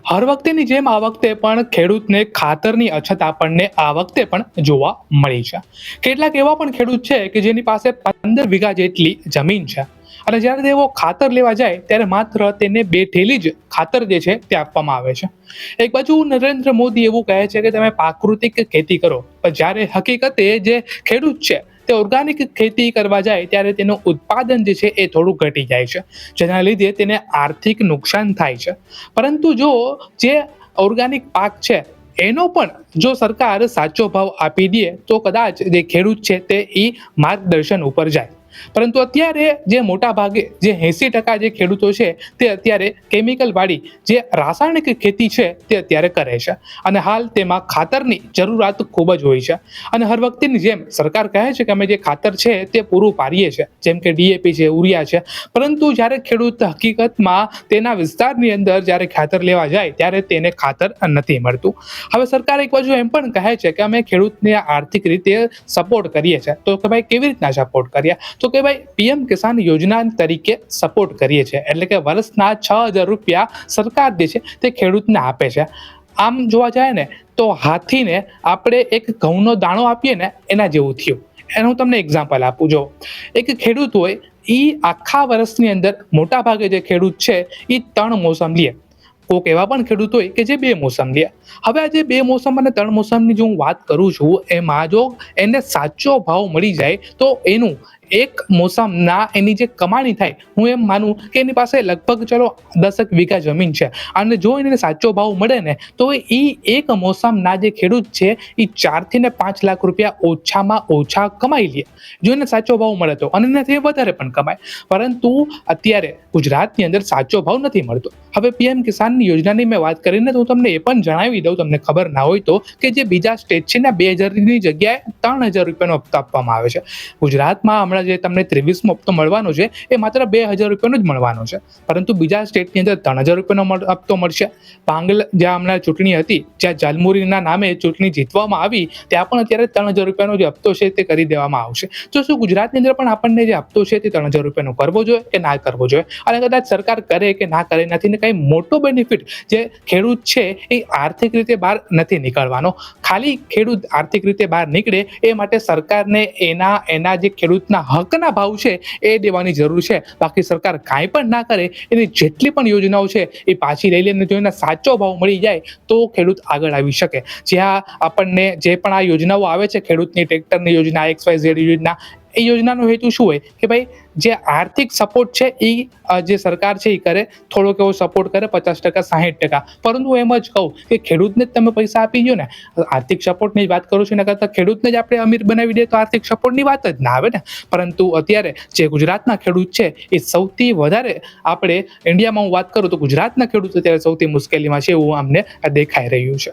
હર વખતેની જેમ આ વખતે પણ ખેડૂતને ખાતરની અછત આપણને આ વખતે પણ જોવા મળી છે. કેટલાક એવા પણ ખેડૂત છે કે જેની પાસે 15 વીઘા જેટલી જમીન છે અને જ્યારે તેઓ ખાતર લેવા જાય ત્યારે માત્ર તેને 2 થેલી જ ખાતર જે છે તે આપવામાં આવે છે. એક બાજુ નરેન્દ્ર મોદી એવું કહે છે કે તમે પ્રાકૃતિક ખેતી કરો, પણ જ્યારે હકીકતે જે ખેડૂત છે તે ઓર્ગેનિક ખેતી કરવા જાય ત્યારે તેનું ઉત્પાદન જે છે એ થોડું ઘટી જાય છે, જેના લીધે તેને આર્થિક નુકસાન થાય છે. પરંતુ જો જે ઓર્ગેનિક પાક છે એનો પણ જો સરકાર સાચો ભાવ આપી દે તો કદાચ જે ખેડૂત છે તે માર્ગદર્શન ઉપર જાય. પરંતુ અત્યારે જે મોટા ભાગે જે 80% જે ખેડૂતો છે તે અત્યારે કેમિકલ વાળી જે રાસાયણિક ખેતી છે તે અત્યારે કરે છે અને હાલ તેમાં ખાતરની જરૂરિયાત ખૂબ જ હોય છે. અને હર વખતેની જેમ સરકાર કહે છે કે અમે જે ખાતર છે તે પૂરું પાડીએ છીએ, જેમ કે ડીએપી છે, યુરિયા છે, પરંતુ જ્યારે ખેડૂત હકીકતમાં તેના વિસ્તારની અંદર જ્યારે ખાતર લેવા જાય ત્યારે તેને ખાતર નથી મળતું. હવે સરકાર એક બાજુ એમ પણ કહે છે કે અમે ખેડૂતને આર્થિક રીતે સપોર્ટ કરીએ છીએ, તો કે ભાઈ કેવી રીતના સપોર્ટ કરીએ, તો કે ભાઈ પીએમ કિસાન યોજના તરીકે સપોર્ટ કરીએ છીએ, એટલે કે વર્ષના 6,000 રૂપિયા સરકાર જે છે તે ખેડૂતને આપે છે. આમ જોવા જાય ને તો હાથીને આપણે એક ઘઉંનો દાણો આપીએ ને એના જેવું થયું. એનું તમને એક્ઝામ્પલ આપું. જો એક ખેડૂત હોય એ આખા વર્ષની અંદર મોટા ભાગે જે ખેડૂત છે એ 3 મોસમ લે. કોઈક એવા પણ ખેડૂત હોય કે જે 2 મોસમ લે. હવે આ જે 2 મોસમ અને 3 મોસમની જો હું વાત કરું છું, એમાં જો એને સાચો ભાવ મળી જાય તો એનું એક મોસમના એની જે કમાણી થાય, હું એમ માનું કે એની પાસે લગભગ ચલો 10 વીઘા જમીન છે અને જો એને સાચો ભાવ મળે ને તો એ એક મોસમના જે ખેડૂત છે એ 4 થી 5 લાખ રૂપિયા ઓછામાં ઓછા કમાઈ લે, જો એને સાચો ભાવ મળે તો, અને એનાથી વધારે પણ કમાય. પરંતુ અત્યારે ગુજરાતની અંદર સાચો ભાવ નથી મળતો. હવે પીએમ કિસાનની યોજનાની મેં વાત કરીને તો હું તમને એ પણ જણાવી દઉં, તમને ખબર ના હોય તો, કે જે બીજા સ્ટેટ છે ને 2,000ની જગ્યાએ 3,000 રૂપિયાનો હપ્તો આપવામાં આવે છે. ગુજરાતમાં જે તમને 23મો હપ્તો મળવાનો છે એ માત્ર 2,000 રૂપિયાનો જ મળવાનો છે, પરંતુ બીજા સ્ટેટની અંદર 3,000 રૂપિયાનો હપ્તો મળશે. જ્યાં હમણાં ચૂંટણી હતી, જ્યાં ઝાલમુરીના નામે ચૂંટણી જીતવામાં આવી, ત્યાં પણ અત્યારે 3,000 રૂપિયાનો જે હપ્તો છે તે કરી દેવામાં આવશે. તો શું ગુજરાતની અંદર પણ આપણને જે હપ્તો છે તે 3,000 રૂપિયાનો કરવો જોઈએ કે ના કરવો જોઈએ? અને કદાચ સરકાર કરે કે ના કરે નથી ને કઈ મોટો બેનિફિટ જે ખેડૂત છે એ આર્થિક રીતે બહાર નથી નીકળવાનો. ખાલી ખેડૂત આર્થિક રીતે બહાર નીકળે એ માટે સરકારને એના જે ખેડૂતના હકના ભાવ છે એ દેવાની જરૂર છે. બાકી સરકાર કાંઈ પણ ના કરે, એની જેટલી પણ યોજનાઓ છે એ પાછી લઈ લઈને જો એને સાચો ભાવ મળી જાય તો ખેડૂત આગળ આવી શકે. જ્યાં આપણને જે પણ આ યોજનાઓ આવે છે, ખેડૂતની ટ્રેક્ટરની યોજના, XYZ યોજના, એ યોજનાનો હેતુ શું હોય કે ભાઈ જે આર્થિક સપોર્ટ છે એ જે સરકાર છે એ કરે, થોડોક એવો સપોર્ટ કરે 50%, 60%. પરંતુ હું એમ જ કહું કે ખેડૂતને જ તમે પૈસા આપી દો ને, આર્થિક સપોર્ટની જ વાત કરું છું, એના કરતાં ખેડૂતને જ આપણે અમીર બનાવી દે તો આર્થિક સપોર્ટની વાત જ ના આવે ને. પરંતુ અત્યારે જે ગુજરાતના ખેડૂત છે એ સૌથી વધારે, આપણે ઇન્ડિયામાં હું વાત કરું તો ગુજરાતના ખેડૂત અત્યારે સૌથી મુશ્કેલીમાં છે એવું અમને દેખાઈ રહ્યું છે.